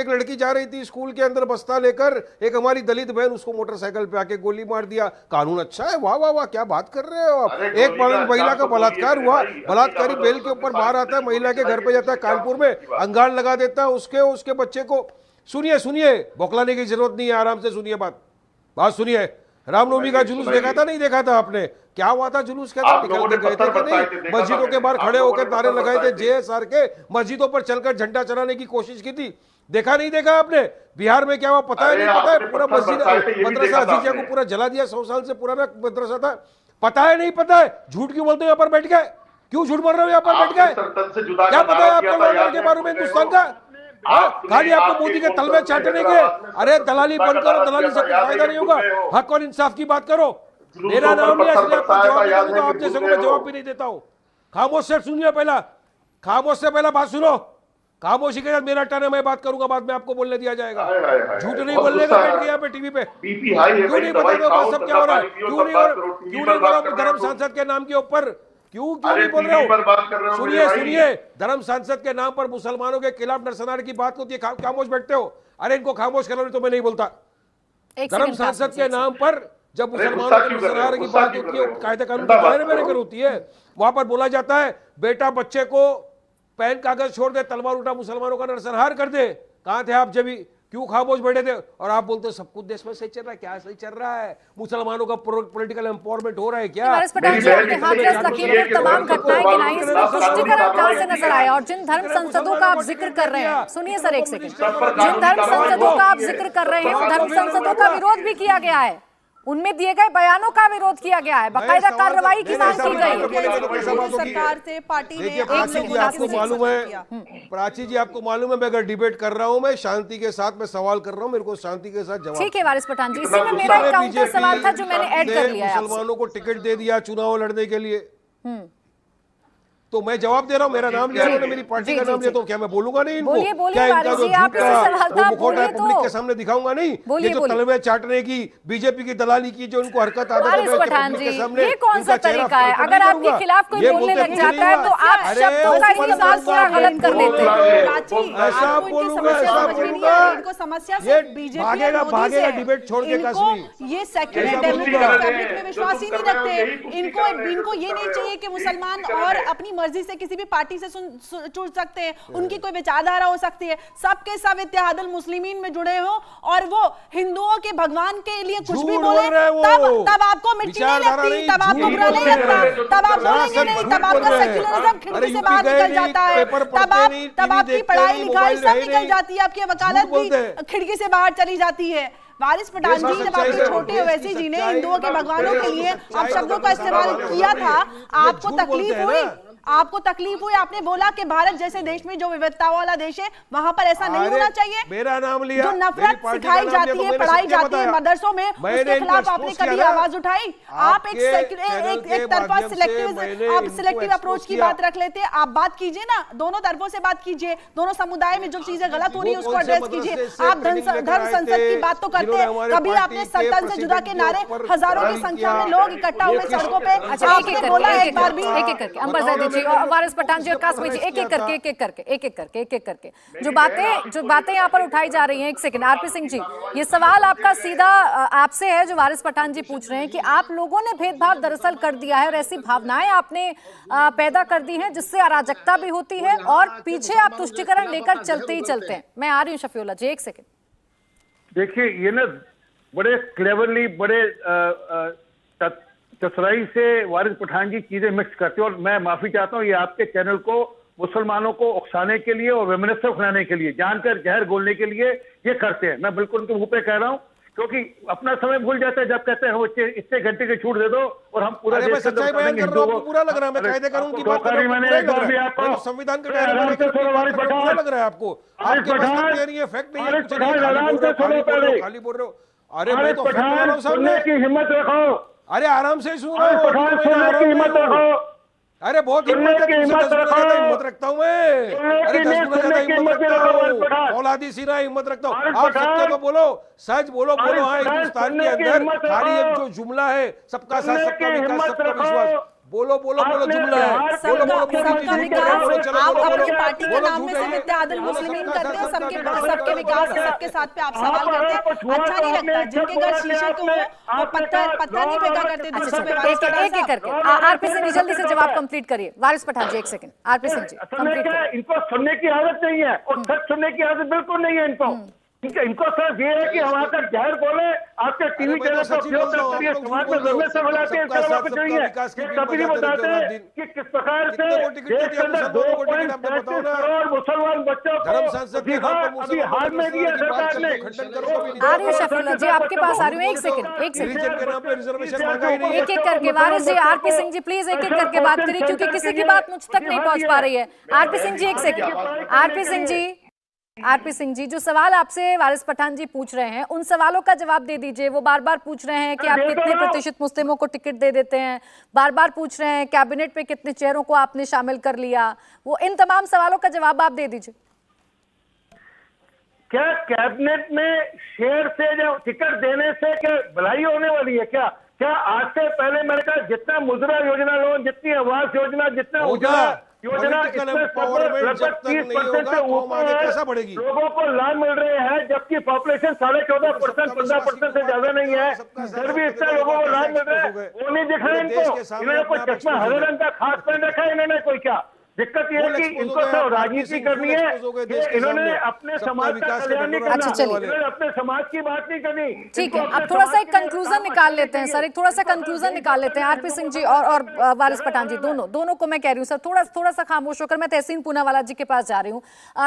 [SPEAKER 2] लड़की जा रही थी स्कूल के अंदर बस्ता लेकर, एक हमारी दलित बहन, उसको मोटरसाइकिल पे आके गोली मार दिया। कानून अच्छा है, वाह वाह वाह, क्या बात कर रहे हो आप। एक महिला का बलात्कार हुआ, बलात्कारी बेल के ऊपर बाहर आता है, महिला के घर पे जाता है, कानपुर में अंगार लगा देता है उसके बच्चे को। सुनिए, बौखलाने की जरूरत नहीं है, आराम से सुनिए बात सुनिए। रामनवमी का जुलूस देखा था, नहीं देखा था आपने? क्या हुआ था जुलूस के? निकल के गए थे कि नहीं? मस्जिदों के बाहर खड़े होकर नारे लगाए थे, जेएसआर के मस्जिदों पर चलकर झंडा चलाने की कोशिश की थी। देखा नहीं देखा आपने? बिहार में क्या हुआ पता है? नहीं पता है? पूरा मस्जिद मदरसा अजीजिया को पूरा जला दिया, 100 साल से पुराना मदरसा था। पता है नहीं पता है? झूठ क्यों बोलते हो? यहाँ पर बैठ गए क्यों झूठ बोल रहे हो? यहाँ पर बैठ गए, क्या पता है आपको लॉकडाउन के बारे में हिंदुस्तान का? खाली आपको मोदी के तलवे चाटने के। अरे दलाली बंद करो, दलाली से कोई फायदा नहीं होगा, हक और इंसाफ की बात करो। मेरा नाम नहीं है, आपको जवाब नहीं देता, आप जैसे को मैं जवाब भी नहीं देता हूँ। खामोश से सुनिए, खामोश से पहला बात सुनो। खामोशी के साथ मेरा टर्न है, मैं बात करूंगा, बाद में आपको बोलने दिया जाएगा। झूठ नहीं बोलने का बैठ के यहाँ पे टीवी पे। क्यों नहीं बता दो सब क्या हो रहा है? क्यों नहीं बोल रहा धर्म सांसद के नाम के ऊपर? क्यों नहीं बोल रहे हो? सुनिए, धर्म सांसद के नाम पर मुसलमानों के खिलाफ नरसंहार की बात होती है, खामोश बैठते हो। अरे इनको खामोश करो, तो मैं नहीं बोलता। धर्म सांसद के नाम पर जब मुसलमानों के नरसंहार की बात होती है, कायदे कानून के दायरे में रहकर होती है, वहां पर बोला जाता है बेटा बच्चे को पेन कागज छोड़ दे, तलवार उठा, मुसलमानों का नरसंहार कर दे। कहां थे आप जब? क्यों खामोश बैठे थे? और आप बोलते हो सब कुछ देश में सही चल रहा है। क्या सही चल रहा है? मुसलमानों का पॉलिटिकल एम्पावरमेंट हो रहा है क्या?
[SPEAKER 1] तमाम घटनाएं गिनाई, इसमें तुष्टिकरण कहां से नजर आया? और जिन धर्म संसदों का आप जिक्र कर रहे हैं, सुनिए सर एक सेकंड, जिन धर्म संसदों का आप जिक्र कर रहे हैं, उन धर्म संसदों का विरोध भी किया गया है। उनमें दिए गए बयानों का विरोध किया गया है, बाकायदा कार्रवाई की मांग की गई।
[SPEAKER 3] सरकार से पार्टी ने
[SPEAKER 2] देखिए प्राची जी, आपको मालूम है, प्राची जी आपको मालूम है, मैं अगर डिबेट कर रहा हूं, मैं शांति के साथ मैं सवाल कर रहा हूं, मेरे को शांति के साथ जवाब।
[SPEAKER 1] ठीक है वारिस पठान जी, इसी में मेरा एक काउंटर सवाल था जो मैंने ऐड कर लिया है।
[SPEAKER 2] मुसलमानों को टिकट दे दिया चुनाव लड़ने के लिए, तो मैं जवाब दे रहा हूं, मेरा नाम लिया उन्होंने, मेरी पार्टी का नाम लिया, तो क्या मैं बोलूंगा नहीं इनको?
[SPEAKER 1] बोलिए, बोलिए,
[SPEAKER 2] क्या इनका जो
[SPEAKER 1] जी, आप
[SPEAKER 2] झूठा
[SPEAKER 1] इससे सवाल था,
[SPEAKER 2] वो मुखौटा
[SPEAKER 1] बोलिए
[SPEAKER 2] पब्लिक
[SPEAKER 1] तो।
[SPEAKER 2] के सामने दिखाऊंगा नहीं?
[SPEAKER 1] बोलिए,
[SPEAKER 2] ये जो
[SPEAKER 1] बोलिए।
[SPEAKER 2] तलवे चाटने की, बीजेपी की दलाली की जो इनको हरकत आदत है,
[SPEAKER 1] वारिस
[SPEAKER 2] मैं
[SPEAKER 1] पठान
[SPEAKER 2] पब्लिक
[SPEAKER 1] जी,
[SPEAKER 2] के सामने
[SPEAKER 1] ये कौन सा
[SPEAKER 2] इनका चेहरा
[SPEAKER 1] तरीका है?
[SPEAKER 2] फुल
[SPEAKER 1] अगर
[SPEAKER 2] नहीं
[SPEAKER 1] आपके
[SPEAKER 2] करूंगा।
[SPEAKER 1] खिलाफ कोई
[SPEAKER 2] ये
[SPEAKER 1] बोलने
[SPEAKER 2] बोलते
[SPEAKER 1] लग जाता है तो आप
[SPEAKER 2] अरे,
[SPEAKER 1] शब्दों का इस्तेमाल थोड़ा गलत कर देते हैं।
[SPEAKER 2] ऐसा बोलूंगा, ऐसा बोलूंगा,
[SPEAKER 3] इनको समस्या
[SPEAKER 2] ये
[SPEAKER 3] से बीजेपी
[SPEAKER 2] भागेगा भागेगा डिबेट छोड़ के कश्मीर।
[SPEAKER 3] ये सेक्युलर डेमोक्रेटिक फैब्रिक में विश्वास ही नहीं रखते। इनको ये नहीं चाहिए कि मुसलमान और अपनी मर्जी से किसी भी पार्टी से जुड़ सकते हैं, उनकी कोई विचारधारा हो सकती है, सबके सब इत्तेहादुल मुस्लिमीन में जुड़े हो और वो हिंदुओं के भगवान के लिए कुछ भी बोले तब आपको मिट्टी नहीं लगती, तब आपको बुरा नहीं लगता, तब आप बोलेंगे नहीं, तब आपका सेक्युलरिज्म खिड़की से बाहर निकल जाता है, तब आपकी पढ़ाई लिखाई सब निकल जाती है, आपकी वकालत भी खिड़की से बाहर चली जाती है। वारिस पठान जी, जब आपके छोटे ओवैसी जी ने हिंदुओं के भगवानों के लिए आप शब्दों का इस्तेमाल किया था, आपको तकलीफ हुई? आपको तकलीफ हुई? आपने बोला कि भारत जैसे देश में जो विविधता वाला देश है वहां पर ऐसा नहीं होना चाहिए।
[SPEAKER 2] मेरा नाम लिया,
[SPEAKER 3] जो नफरत सिखाई जाती है, पढ़ाई जाती है मदरसों में, उसके खिलाफ आपने कभी आवाज उठाई? आप एक तरफा सिलेक्टिव अप्रोच की बात रख लेते हैं। आप बात कीजिए ना, दोनों तरफों से बात कीजिए, दोनों समुदाय में जो चीजें गलत हो रही है उसको एड्रेस कीजिए। आप धर्म संसद की बात तो करते हैं, कभी आपने सल्तनत से जुदा के नारे, हजारों की संख्या में लोग इकट्ठा हुए सड़कों पे, आपने बोला एक बार भी?
[SPEAKER 1] एक एक करके अंबर जी और वारिस पठान जी और कासमी जी, एक एक करके जो बातें यहाँ पर उठाई जा रही हैं। एक सेकंड, आरपी सिंह जी, ये सवाल आपका सीधा आपसे है जो वारिस पठान जी पूछ रहे हैं कि आप लोगों ने भेदभाव दरअसल कर दिया है और ऐसी भावनाएं आपने पैदा कर दी हैं जिससे अराजकता भी होती है और पीछे आप तुष्टीकरण लेकर चलते ही चलते हैं। मैं आ रही हूँ शफीउल्लाह जी, एक सेकंड।
[SPEAKER 5] देखिए, ये ना बड़े क्लेवरली, बड़े चतुराई से वारिस पठान जी चीजें मिक्स करते हैं, और मैं माफी चाहता हूँ, ये आपके चैनल को मुसलमानों को उकसाने के लिए और वेमिनिस्ट उकसाने के लिए, जानकर जहर घोलने के लिए ये करते हैं। मैं बिल्कुल उनके मुंह पे कह रहा हूँ, क्योंकि अपना समय भूल जाते हैं जब कहते हैं इतने घंटे की छूट दे दो और हम पूरा देश
[SPEAKER 2] सच्चाई बयान कर रहा हूं, आपको बुरा लग रहा है? मैं कायदे कानून की बात कर रहा हूं, मैंने एक बार भी आपको संविधान के दायरे में लेकर बुरा लग रहा है आपको? आपके पास तथ्य नहीं है, फैक्ट नहीं है, कुछ नहीं, खाली बोल रहे हो। अरे मैं तो फैक्ट बता रहा हूं सामने
[SPEAKER 5] की हिम्मत रखो।
[SPEAKER 2] अरे आराम से सुन रहा हूं,
[SPEAKER 5] हिम्मत रखो।
[SPEAKER 2] अरे बहुत हिम्मत रखता हूँ मैं। अरे 10 गुना ज्यादा हिम्मत रखता हूँ, औलादी सीना हिम्मत रखता हूँ। आप सत्य तो बोलो, सच बोलो। हाँ, हिंदुस्तान के अंदर खाली एक जो जुमला है, सबका साथ, सबका विकास, सबका विश्वास, बोलो बोलो बोलो, जुमला है, बोलो बोलो
[SPEAKER 3] सबका विकास। आप अपनी पार्टी के नाम में सिर्फ इत्तेहादुल मुस्लिमीन करते हैं, सबके विकास और सबके साथ पे आप सवाल करते हैं। अच्छा नहीं लगता? जिनके घर शीशे को वो पत्थर नहीं फेंका करते दूसरों पे।
[SPEAKER 1] एक एक करके आरपी सिंह जी जल्दी से जवाब कंप्लीट करिए। वारिस पठान जी, एक second. RP Singh ji complete करिए।
[SPEAKER 5] इनको सुनने की आदत नहीं है और सच सुनने की आदत बिल्कुल नहीं है इनको। इनको सिर्फ ये है कि हम आकर जहर बोले, आपके टीवी चैनल का उपयोग करते हैं, समाज में जरूरत से फैलाते हैं, इसका कुछ नहीं है। कभी नहीं बताते कि किस प्रकार से देश के अंदर 2.35 करोड़ मुसलमान बच्चों को अभी हाल में दिया सरकार ने।
[SPEAKER 1] आ रही हूँ शफीउल्लाह जी, आपके पास आ रही हूँ। एक सेकंड एक एक करके। वारिस जी, आरपी सिंह जी प्लीज एक एक करके बात करिए, क्योंकि किसी की बात मुझ तक नहीं पहुंच पा रही है। आरपी सिंह जी, एक सेकंड। आरपी सिंह जी, जो सवाल आपसे वारिस पठान जी पूछ रहे हैं, उन सवालों का जवाब दे दीजिए। वो बार बार पूछ रहे हैं कि आप कितने प्रतिशत मुस्लिमों को टिकट दे देते हैं, बार बार पूछ रहे हैं कैबिनेट पे कितने चेहरों को आपने शामिल कर लिया। वो इन तमाम सवालों का जवाब आप दे दीजिए।
[SPEAKER 5] क्या कैबिनेट में शेयर से जो टिकट देने से क्या भलाई होने वाली है? क्या आज से पहले मैंने कहा जितना मुद्रा योजना लोन, जितनी आवास योजना, जितना उजाला योजना, लगभग 30% से ऊपर लोगों को लाभ मिल रहे हैं, जबकि पॉपुलेशन 14.5%, 15% से ज्यादा नहीं है, फिर भी इतना लोगों को लाभ मिल रहा है। वो नहीं दिख रहा है इनको। इन्होंने कोई चश्मा हरे रंग का खास पहन रखा है इन्होंने, कोई क्या दिक्कत ये है कि इनको सिर्फ राजनीति करनी है, इन्होंने अपने समाज का कल्याण नहीं करना, इन्होंने अपने समाज की बात नहीं करनी।
[SPEAKER 1] ठीक है, अब थोड़ा सा एक कंक्लूजन निकाल लेते हैं सर, एक थोड़ा सा कंक्लूजन निकाल लेते हैं। आरपी सिंह जी और वारिस पठान जी, दोनों को मैं कह रही हूँ सर, थोड़ा सा खामोश होकर मैं तहसीन पूनावाला जी के पास जा रही हूँ।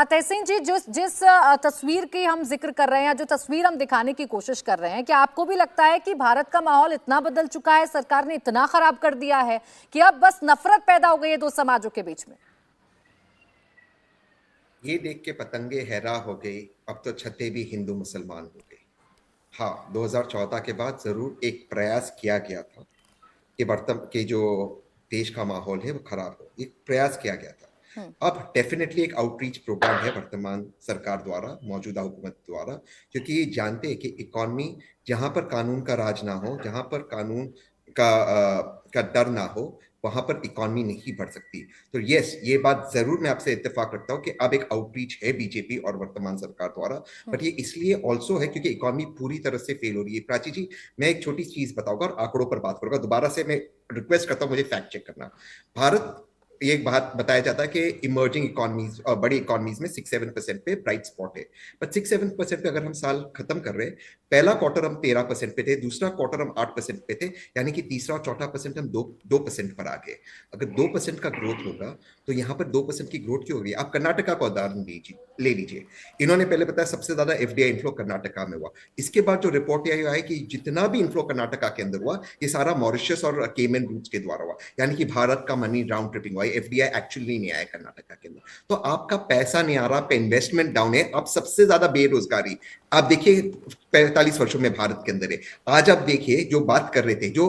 [SPEAKER 1] तहसीन जी, जिस तस्वीर की हम जिक्र कर रहे हैं, जो तस्वीर हम दिखाने की कोशिश कर रहे हैं, क्या आपको भी लगता है कि भारत का माहौल इतना बदल चुका है, सरकार ने इतना खराब कर दिया है कि अब बस नफरत पैदा हो गई है दो समाजों के बीच में?
[SPEAKER 6] ये देख के पतंगे हैरान हो गए, अब तो छतें भी हिंदू मुसलमान हो गए। हाँ, 2014 के बाद जरूर एक प्रयास किया गया था कि वर्तमान के जो देश का माहौल है वो खराब हो, एक प्रयास किया गया था। अब डेफिनेटली एक आउटरीच प्रोग्राम है वर्तमान सरकार द्वारा, मौजूदा हुकूमत द्वारा, क्योंकि ये जानते हैं कि इकॉनमी जहां पर कानून का राज ना हो, जहां पर कानून का डर ना हो, वहां पर इकॉनमी नहीं बढ़ सकती। तो यस, ये बात जरूर मैं आपसे इत्तेफाक रखता हूँ कि अब एक आउटरीच है बीजेपी और वर्तमान सरकार द्वारा, बट ये इसलिए ऑल्सो है क्योंकि इकॉनमी पूरी तरह से फेल हो रही है। प्राची जी, मैं एक छोटी चीज बताऊंगा और आंकड़ों पर बात करूंगा, दोबारा से मैं रिक्वेस्ट करता हूँ मुझे फैक्ट चेक करना। भारत, ये एक बात बताया जाता है कि इमर्जिंग इकोनॉमीज और बड़ी इकोनॉमीज में 6-7% पे ब्राइट स्पॉट है, बट 6-7% पे अगर हम साल खत्म कर रहे हैं, पहला क्वार्टर हम 13% पे थे, दूसरा क्वार्टर हम 8% पे थे, यानी कि तीसरा और चौथा परसेंट हम 2% पर आ गए। अगर 2% का ग्रोथ होगा तो यहाँ पर 2% की ग्रोथ क्यों हो गई? आप कर्नाटका का उदाहरण ले लीजिए। इन्होंने पहले बताया सबसे ज्यादा एफडीआई इन्फ्लो कर्नाटका में हुआ, इसके बाद जो रिपोर्ट आई है कि जितना भी इन्फ्लो कर्नाटका के अंदर हुआ ये सारा मॉरिशस और केमन रूट्स के द्वारा हुआ, यानी कि भारत का मनी राउंड ट्रिपिंग हुआ, एफडीआई एक्चुअली नहीं आया कर्नाटका के अंदर। तो आपका पैसा नहीं आ रहा, पे इन्वेस्टमेंट डाउन है। अब सबसे ज्यादा बेरोजगारी आप देखिए 45 वर्षों में भारत के अंदर है। आज आप देखिए, जो बात कर रहे थे, जो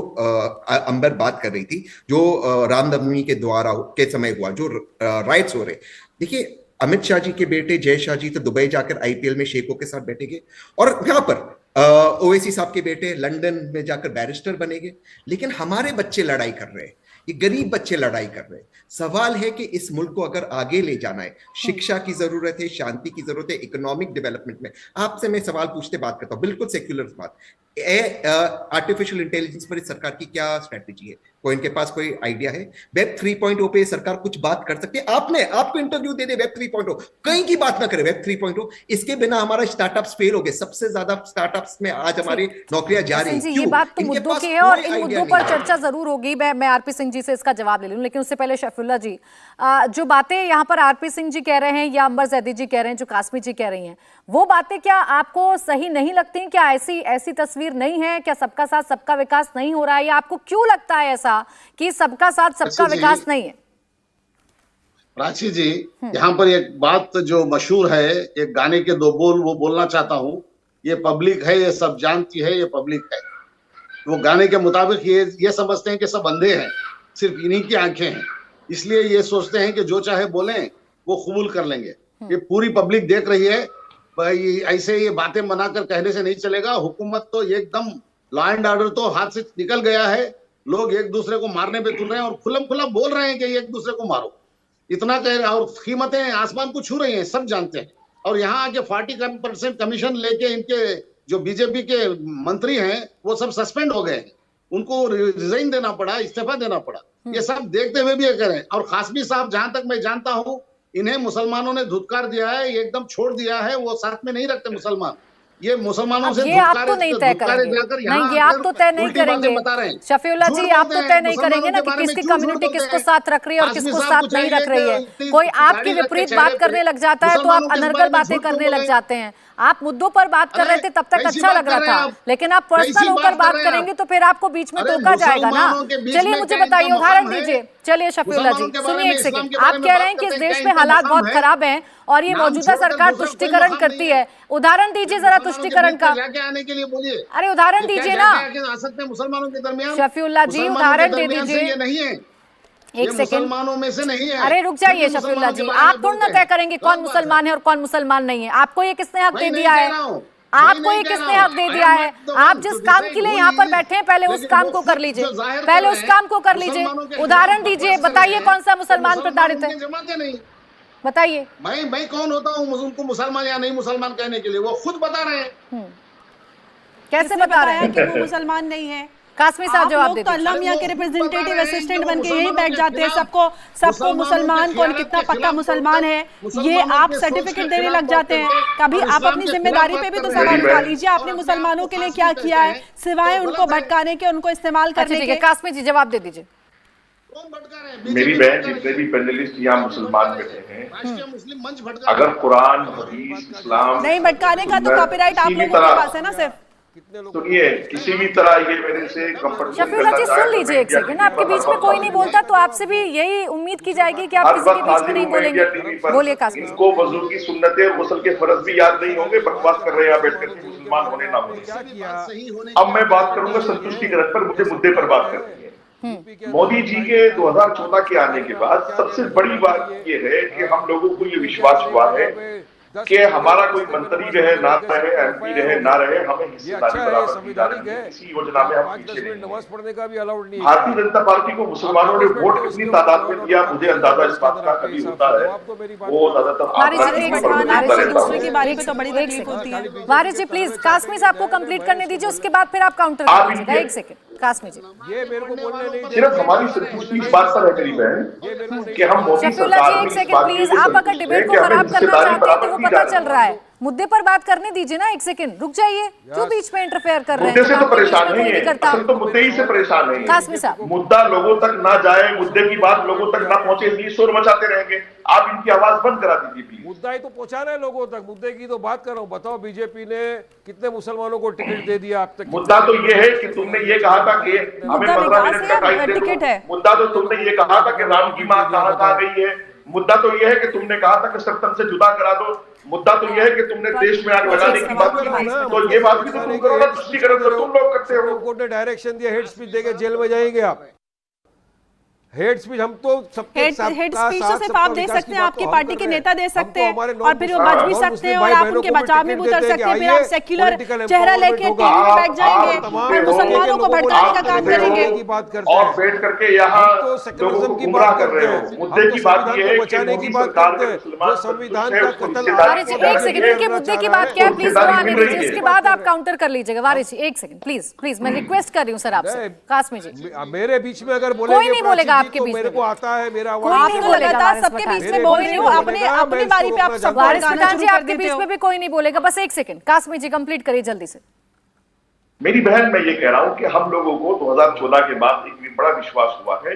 [SPEAKER 6] अंबर बात कर रही थी, जो रामनवमी के द्वारा के समय हुआ, जो राइट्स हो रहे, देखिए अमित शाह जी के बेटे जय शाह जी तो दुबई जाकर आईपीएल में शेखों के साथ बैठेंगे, और यहाँ पर ओवैसी साहब के बेटे लंदन में जाकर बैरिस्टर बनेंगे। लेकिन हमारे बच्चे लड़ाई कर रहे हैं, ये गरीब बच्चे लड़ाई कर रहे हैं। सवाल है कि इस मुल्क को अगर आगे ले जाना है, शिक्षा की जरूरत है, शांति की जरूरत है, इकोनॉमिक डेवलपमेंट में। आपसे मैं सवाल पूछते बात करता हूं, बिल्कुल सेक्युलर बात, आर्टिफिशियल इंटेलिजेंस पर इस सरकार की क्या स्ट्रेटेजी है? कोई इनके पास कोई आइडिया है? वेब 3.0 पे सरकार कुछ बात कर सकती है? आपको इंटरव्यू दे दे वेब 3.0, कहीं की बात ना करे वेब 3.0। इसके बिना हमारा स्टार्टअप्स फेल हो गए। सबसे ज्यादा स्टार्टअप्स में आज हमारी नौकरियां जा रही हैं।
[SPEAKER 1] ये बात तो मुद्दों की है और इन मुद्दों पर चर्चा जरूर होगी। मैं आरपी सिंह जी से इसका जवाब ले लूं, लेकिन उससे पहले शफीउल्लाह जी, जो बातें यहाँ पर आरपी सिंह जी कह रहे हैं या अंबर जैदी जी कह रहे हैं, जो कासमी जी कह रही हैं, वो बातें क्या आपको सही नहीं लगती? क्या ऐसी तस्वीर नहीं है? क्या सबका साथ सबका विकास नहीं हो रहा है, या आपको क्यों लगता है ऐसा कि सबका साथ सबका विकास नहीं है?
[SPEAKER 7] प्राची जी, यहाँ पर एक बात जो मशहूर है, एक गाने के दो बोल वो बोलना चाहता हूँ। ये पब्लिक है, ये सब जानती है, ये पब्लिक है। वो गाने के मुताबिक ये समझते हैं कि सब अंधे हैं, सिर्फ इन्हीं की आंखें हैं, इसलिए ये सोचते हैं कि जो चाहे बोलें वो कबूल कर लेंगे। ये पूरी पब्लिक देख रही है भाई, ऐसे ये बातें बनाकर कहने से नहीं चलेगा। हुकूमत तो एकदम लॉ एंड ऑर्डर तो हाथ से निकल गया है, लोग एक दूसरे को मारने पे तुल रहे हैं और खुल्लम खुल्ला बोल रहे हैं कि एक दूसरे को मारो, इतना कह रहे हैं, और कीमतें आसमान को छू रही हैं, सब जानते हैं। और यहाँ आके 40% कमीशन लेके इनके जो बीजेपी के मंत्री हैं वो सब सस्पेंड हो गए, उनको रिजाइन देना पड़ा, इस्तीफा देना पड़ा। ये सब देखते हुए भी ये करें। और कासमी साहब, जहां तक मैं जानता हूं, इन्हें मुसलमानों ने धुतकार दिया है, ये एकदम छोड़ दिया है, वो साथ में नहीं रखते मुसलमान। ये मुसलमानों से
[SPEAKER 1] ये आप तो नहीं तय करेंगे, नहीं ये आप तो तय नहीं करेंगे शफीउल्लाह जी, आप तो तय नहीं करेंगे ना कि किसकी कम्युनिटी किसको साथ रख रही है और किसको साथ नहीं रख रही है। कोई आपकी विपरीत बात करने लग जाता है तो आप अनर्गल बातें करने लग जाते हैं। आप मुद्दों पर बात कर रहे थे तब तक अच्छा लग रहा था, लेकिन आप पर्सनल होकर बात करेंगे तो फिर आपको बीच में टोका जाएगा ना। चलिए मुझे बताइए, उदाहरण दीजिए। चलिए शफीउल्लाह जी सुनिए एक सेकंड, आप कह रहे हैं कि इस देश में हालात बहुत खराब हैं और ये मौजूदा सरकार तुष्टीकरण करती है। उदाहरण दीजिए जरा तुष्टीकरण का,
[SPEAKER 7] आने के लिए बोलिए।
[SPEAKER 1] अरे उदाहरण दीजिए ना
[SPEAKER 7] मुसलमानों के दरमियान।
[SPEAKER 1] शफीउल्लाह जी उदाहरण दे दीजिए।
[SPEAKER 7] नहीं है,
[SPEAKER 1] एक सेकंड,
[SPEAKER 7] मुसलमानों में से नहीं है।
[SPEAKER 1] अरे रुक जाइए शफीउल्लाह जी, आप थोड़ा ना तय करेंगे कौन मुसलमान है और कौन मुसलमान नहीं है। आपको ये किसने हक दे दिया है? आपको ये किसने हक दे दिया है? आप जिस काम के लिए यहाँ पर बैठे हैं पहले उस काम को कर लीजिए, पहले उस काम को कर लीजिए। उदाहरण दीजिए, बताइए कौन सा मुसलमान प्रताड़ित है, बताइए।
[SPEAKER 7] मैं कौन होता हूँ उनको मुसलमान या नहीं मुसलमान कहने के लिए? वो खुद बता रहे हैं।
[SPEAKER 1] कैसे बता रहे हैं
[SPEAKER 3] कि वो मुसलमान नहीं है?
[SPEAKER 1] कासमी साहब जवाब दे
[SPEAKER 3] तो अल्लाह मियां के रिप्रेजेंटेटिव असिस्टेंट बन के यही बैठ जाते हैं, सबको मुसलमान कौन कितना पक्का मुसलमान है ये आप सर्टिफिकेट देने लग जाते हैं। कभी आप अपनी जिम्मेदारी पे भी तो सवाल उठा लीजिए, आपने मुसलमानों के लिए क्या किया है सिवाय उनको भटकाने के, उनको इस्तेमाल करने के।
[SPEAKER 1] कासमी जी जवाब दे दीजिए।
[SPEAKER 8] मेरी बहन, जितने भी पैनलिस्ट यहाँ मुसलमान बैठे हैं, अगर कुरान, हदीस, इस्लाम
[SPEAKER 3] नहीं भटकाने का तो कॉपीराइट आप लोगों के पास है ना सिर्फ।
[SPEAKER 8] सुनिए, किसी भी तरह ये मेरे से
[SPEAKER 1] शफीउल्लाह जी सुन लीजिए एक सेकंड, आपके बीच में कोई नहीं बोलता तो आपसे भी यही उम्मीद की जाएगी कि आप किसी के बीच में नहीं बोलेंगे। बोलिए कासमी।
[SPEAKER 8] इनको वजू की सुन्नतें, गुस्ल के फर्ज भी याद नहीं होंगे, बकवास कर रहे हैं बैठ कर मुसलमान होने ना होने। अब मैं बात करूंगा संतुष्टिकरण पर, मुझे मुद्दे पर बात करनी है। मोदी जी के 2014 के आने के बाद सबसे बड़ी बात ये है कि हम लोगों को ये विश्वास हुआ है कि हमारा कोई मंत्री रहे ना रहे, एमपी रहे ना रहे, हमें हिस्सेदारी बराबर दी जाती है। इसी योजना में हम पीछे नहीं। भारतीय जनता पार्टी को मुसलमानों ने वोट कितनी तादाद में दिया, मुझे अंदाजा इस बात का कभी होता है, वो ज्यादातर
[SPEAKER 1] वारिस जी प्लीज कासमी साहब को कंप्लीट करने दीजिए, उसके बाद फिर आप काउंटर कर लीजिएगा। एक सेकंड कासमी जी,
[SPEAKER 2] ये मेरे को बोलने नहीं,
[SPEAKER 8] सिर्फ हमारी संतुष्टि इस बात पर है करीब है कि हम मोदी
[SPEAKER 1] शफीउल्लाह जी एक सेकंड प्लीज, आप अगर डिबेट को खराब करना चाहते हैं तो वो पता चल रहा है, मुद्दे पर बात करने दीजिए ना। एक सेकंड रुक जाइए, क्यों बीच में इंटरफेयर कर रहे हैं?
[SPEAKER 8] मुद्दे से तो परेशान नहीं है, असल तो मुद्दे ही से परेशान नहीं है।
[SPEAKER 1] कासमी साहब,
[SPEAKER 8] मुद्दा लोगों तक ना जाए, मुद्दे की बात लोगों तक ना पहुंचे, इसलिए शोर मचाते रहेंगे। आप इनकी आवाज बंद करा दीजिए प्लीज।
[SPEAKER 2] मुद्दा ही तो पहुंचाना है लोगों तक, मुद्दे की तो बात कर रहा हूँ। बताओ बीजेपी ने कितने मुसलमानों को टिकट दे दिया अब तक?
[SPEAKER 8] मुद्दा तो ये है कि तुमने ये कहा था कि हमें 15 मिनट का टाइम दे दो। मुद्दा तो तुमने ये कहा था कि राम की मां कहाँ गई है। मुद्दा तो यह है कि तुमने कहा था कि सत्तन से जुदा करा दो। मुद्दा तो यह है कि तुमने देश में आग लगाने की बात की थी, तो ये बात भी तो तुम करो ना, तुष्टिकरण तो तुम लोग करते हो।
[SPEAKER 2] कोर्ट ने डायरेक्शन दिया, हेड स्पीच देके जेल में जाएंगे आप। हेड स्पीच हम तो सबके
[SPEAKER 3] हेड स्पीच तो सिर्फ आप दे सकते हैं, आपकी पार्टी के नेता दे सकते हैं, और फिर वो बच भी सकते हैं और आप उनके बचाव में भी उतर सकते हैं। फिर आप सेक्युलर चेहरा लेके टीवी में बैठ जाएंगे और मुसलमानों को भड़काने का काम करेंगे
[SPEAKER 8] और बैठ करके यहाँ लोगों को गुमराह कर रहे हो। मुद्दे की बात ये है कि मोदी सरकार के
[SPEAKER 2] संविधान का कत्ल।
[SPEAKER 1] वारिस जी एक सेकंड, उनके मुद्दे की बात क्या है प्लीज वो आने दीजिए, उसके बाद आप काउंटर कर लीजिएगा। वारिस जी एक सेकंड प्लीज प्लीज, मैं रिक्वेस्ट कर रही हूँ सर आपसे। कासमी जी
[SPEAKER 2] मेरे बीच में अगर बोलेंगे
[SPEAKER 1] कोई नहीं बोलेगा आपके बीच में,
[SPEAKER 2] मेरे को आता है मेरा
[SPEAKER 1] कोई नहीं बोलेगा,
[SPEAKER 3] सबके बीच में बोल रही हूँ, अपनी बारी पे आप सब
[SPEAKER 1] वारिस प्रधान जी आपके बीच में भी कोई नहीं बोलेगा। बस एक सेकंड कासमी जी कंप्लीट करिए जल्दी से।
[SPEAKER 8] मेरी बहन, मैं ये कह रहा हूं कि हम लोगों को 2014 के बाद एक बड़ा विश्वास हुआ है,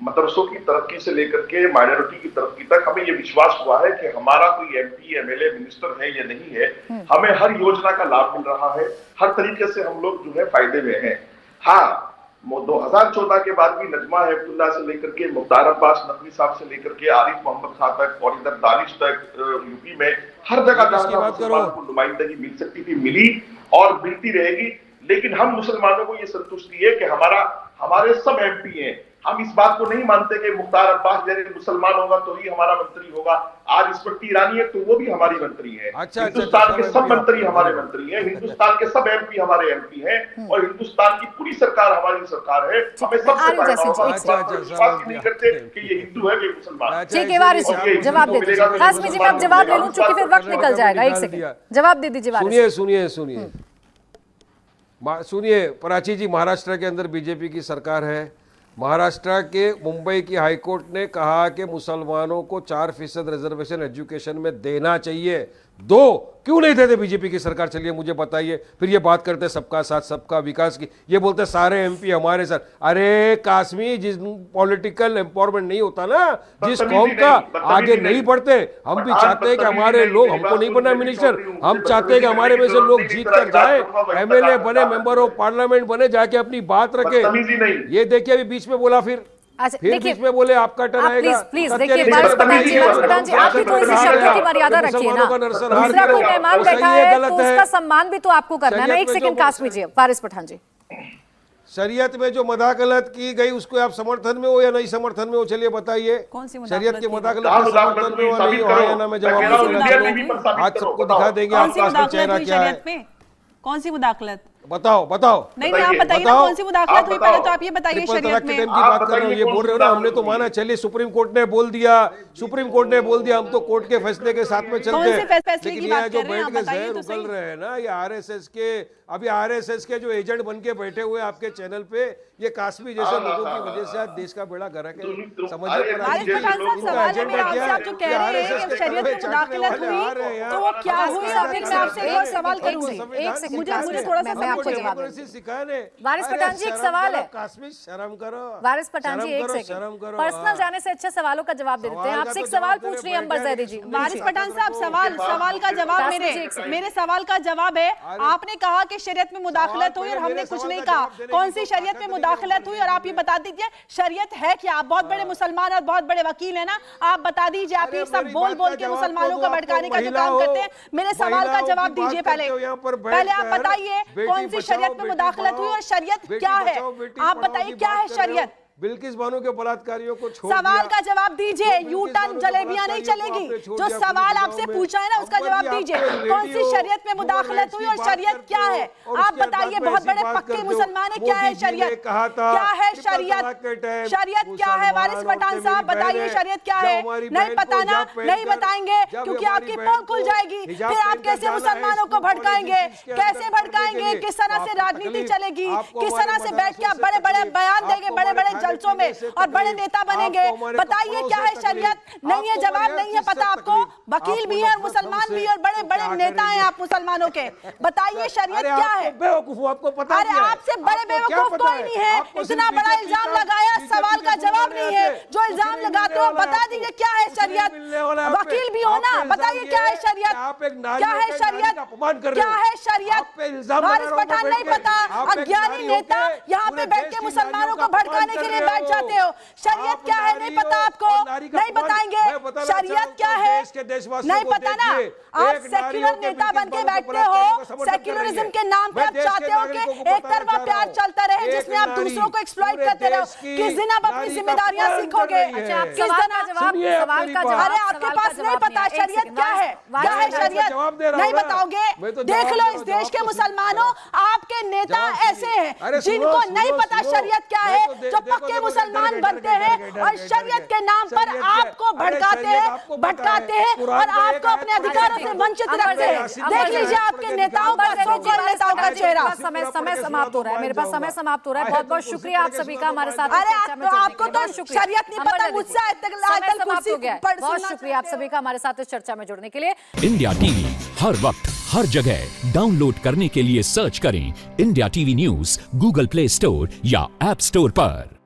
[SPEAKER 8] मदरसों की तरक्की से लेकर के माइनॉरिटी की तरक्की तक हमें ये विश्वास हुआ है कि हमारा कोई एमपी एमएलए मिनिस्टर है या नहीं है, हमें हर योजना का लाभ मिल रहा है, हर तरीके से हम लोग जो है फायदे में हैं। हाँ, 2014 के बाद भी नजमा हेपतुल्ला से लेकर के मुख्तार अब्बास नकवी साहब से लेकर के आरिफ मोहम्मद खान तक और इधर दानिश तक यूपी में हर जगह मुसलमानों को नुमाइंदगी मिल सकती थी, मिली और मिलती रहेगी। लेकिन हम मुसलमानों को ये संतुष्टि है कि हमारे सब एमपी हैं। हम इस बात को नहीं मानते कि मुख्तार अब्बास जैसे मुसलमान होगा तो ही हमारा मंत्री होगा। आज स्मृति ईरानी है तो वो भी हमारी मंत्री है। हिंदुस्तान के सब मंत्री हमारे मंत्री हैं, हिंदुस्तान के सब एमपी हमारे एमपी हैं और हिंदुस्तान की पूरी सरकार हमारी सरकार है। हमें सबसे विश्वास नहीं करते कि ये हिंदू है ये मुसलमान।
[SPEAKER 1] ठीक है वारिस जी जवाब दे दीजिए। कासमी जी मैं अब जवाब ले लूं क्योंकि फिर वक्त निकल जाएगा। एक सेकंड जवाब दे दीजिए वारिस।
[SPEAKER 2] सुनिए प्राची जी, महाराष्ट्र के अंदर बीजेपी की सरकार है। महाराष्ट्र के मुंबई की हाईकोर्ट ने कहा कि मुसलमानों को 4% रिजर्वेशन एजुकेशन में देना चाहिए। दो क्यों नहीं देते बीजेपी की सरकार? चलिए मुझे बताइए। फिर ये बात करते सबका साथ सबका विकास की, ये बोलते सारे एमपी हमारे साथ। अरे काश्मीर, जिस पॉलिटिकल एम्पावरमेंट नहीं होता ना, जिस कौम का आगे नहीं बढ़ते, हम भी चाहते हैं कि हमारे लोग, हमको नहीं बनना मिनिस्टर, हम चाहते हैं कि हमारे में से लोग जीत कर जाए, एमएलए बने, मेंबर ऑफ पार्लियामेंट बने, जाके अपनी बात रखे। ये देखिए अभी बीच में बोला, फिर बीच में बोले आपका टर्न आएगा।
[SPEAKER 1] प्लीज देखिए प्रधान जी आप भी थोड़ी सी शब्दों की मर्यादा रखिए ना। दूसरा कोई मेहमान बैठा है तो उसका सम्मान भी तो आपको करना है ना। एक सेकंड कासमी जी, वारिस पठान जी,
[SPEAKER 2] शरीयत में जो मदाखलत की गई उसको आप समर्थन में हो या नहीं समर्थन में हो? चलिए बताइए, शरीयत की मदाखलत के समर्थन में हो नहीं हो या ना? मैं जवाब आज सबको दिखा देंगे आपका चेहरा क्या है।
[SPEAKER 3] कौन सी मुदाखलत?
[SPEAKER 2] बताओ
[SPEAKER 3] नहीं आप बताइए ना कौन सी मुदाखलत हुई, पहले तो आप ये बताइए। शरीयत में
[SPEAKER 2] की बात कर रहे हो, ये बोल रहे हो ना, हमने तो माना। चलिए सुप्रीम कोर्ट ने बोल दिया, हम तो कोर्ट के फैसले के साथ में चलते हैं। लेकिन ये जो बैठ के जहर उगल रहे हैं ना, ये आरएसएस के अभी आरएसएस के जो एजेंट बन के बैठे हुए आपके चैनल पे, ये काश्मीर जैसे लोगों की वजह से आज देश का बेड़ा गर्क है। समझिए
[SPEAKER 3] एजेंडा क्या है? जो कह रहे हैं कि शरीयत में मुदाखलत हुई तो वो क्या हुई? मैं आपसे एक सवाल करूंगी,
[SPEAKER 1] एक सेकंड,
[SPEAKER 3] मुझे थोड़ा सा
[SPEAKER 1] मैं आपको जवाब
[SPEAKER 2] डेमोक्रेसी सिखाने।
[SPEAKER 1] वारिस पठान जी, एक सवाल है।
[SPEAKER 2] काश्मीर शर्म करो।
[SPEAKER 1] वारिस पठान जी, एक सेकंड, पर्सनल जाने से अच्छा सवालों का जवाब दे देते हैं। आपसे एक सवाल पूछ रही है अंबर जैदी जी।
[SPEAKER 3] वारिस पठान साहब, सवाल का जवाब मेरे सवाल का जवाब है, आपने कहा कि शरीयत में मुदाखलत हुई और हमने कुछ नहीं कहा। कौन सी शरीयत में मुदाखलत हुई? और आप ये बता दीजिए शरीयत है क्या? आप बहुत बड़े मुसलमान और बहुत बड़े वकील है ना, आप बता दीजिए। आप ये सब बोल बोल के मुसलमानों को भड़काने का जो काम करते हैं, मेरे सवाल का जवाब दीजिए। पहले आप बताइए कौन सी शरीयत में मुदाखलत हुई और शरीयत क्या है? आप बताइए क्या है शरीयत?
[SPEAKER 2] बिल्किस बानो के बलात्कारियों को छोड़
[SPEAKER 3] सवाल का जवाब दीजिए। यू टर्न जलेबियां नहीं चलेगी। जो सवाल आपसे पूछा है ना उसका जवाब दीजिए। कौन सी शरीयत में मुदाखलत हुई और शरीयत क्या है? आप बताइए, बहुत बड़े पक्के मुसलमान है, क्या है शरीयत? क्या है शरीयत? शरीयत क्या है? वारिस पठान साहब बताइए शरीयत क्या है? नहीं पता ना? नहीं बताएंगे क्योंकि आपकी पोल खुल जाएगी। फिर आप कैसे मुसलमानों को भड़काएंगे? कैसे भड़काएंगे? किस तरह से राजनीति चलेगी? किस तरह से बैठ के आप बड़े बड़े बयान देंगे, बड़े बड़े जलसों में, और बड़े नेता बनेंगे? बताइए क्या है शरीयत? नहीं है जवाब, नहीं है पता आपको। वकील भी है और मुसलमान भी है और बड़े बड़े नेता हैं आप मुसलमानों के। बताइए शरीयत क्या है?
[SPEAKER 2] बेवकूफ, आपको पता
[SPEAKER 3] अरे आपसे बड़े बेवकूफ कोई नहीं है। इतना बड़ा इल्जाम लगाया, सवाल का जवाब नहीं है। जो इल्जाम लगाते हो बता दीजिए क्या है शरीयत? वकील भी हो ना, बताइए क्या है शरीयत? क्या है शरीयत? क्या है शरीयत? वारिस पठान नहीं पता, अज्ञानी नेता यहाँ पे बैठ के मुसलमानों को भड़काने के लिए बैठ जाते हो। शरीयत क्या है नहीं पता आपको? नहीं बताएंगे शरीयत क्या है? नहीं पता ना? आप सेक्युलर नेता बन के बैठते हो। सेक्युलरिज्म के नाम पे आप चाहते हो कि एक तरफा प्यार चलता रहे जिसमें आप दूसरों को एक्सप्लॉइट करते रहो। किस दिन आप अपनी जिम्मेदारियां सीखोगे? अरे आपके पास नहीं पता शरीयत क्या है? क्या है शरीयत? नहीं बताओगे? देख लो इस देश के मुसलमानों, आपके नेता ऐसे हैं जिनको नहीं पता शरीयत क्या है, जो पक्के मुसलमान बनते हैं और शरीयत के नाम पर आपको भड़काते हैं और आपको अपने अधिकारों से वंचित रखते हैं। देख लीजिए आपके नेताओं का, सो-कॉल्ड नेताओं का चेहरा।
[SPEAKER 1] समय समाप्त हो रहा है, मेरे पास समय समाप्त हो रहा है। बहुत बहुत शुक्रिया आप सभी का हमारे साथ।
[SPEAKER 3] अरे आपको तो शरीयत नहीं पता, मुझसे आयतल कुर्सी पर।
[SPEAKER 1] बहुत शुक्रिया आप सभी का हमारे साथ इस चर्चा में जुड़ने के लिए।
[SPEAKER 9] इंडिया टीवी हर वक्त हर जगह डाउनलोड करने के लिए सर्च करें India TV news Google play store या ऐप स्टोर पर।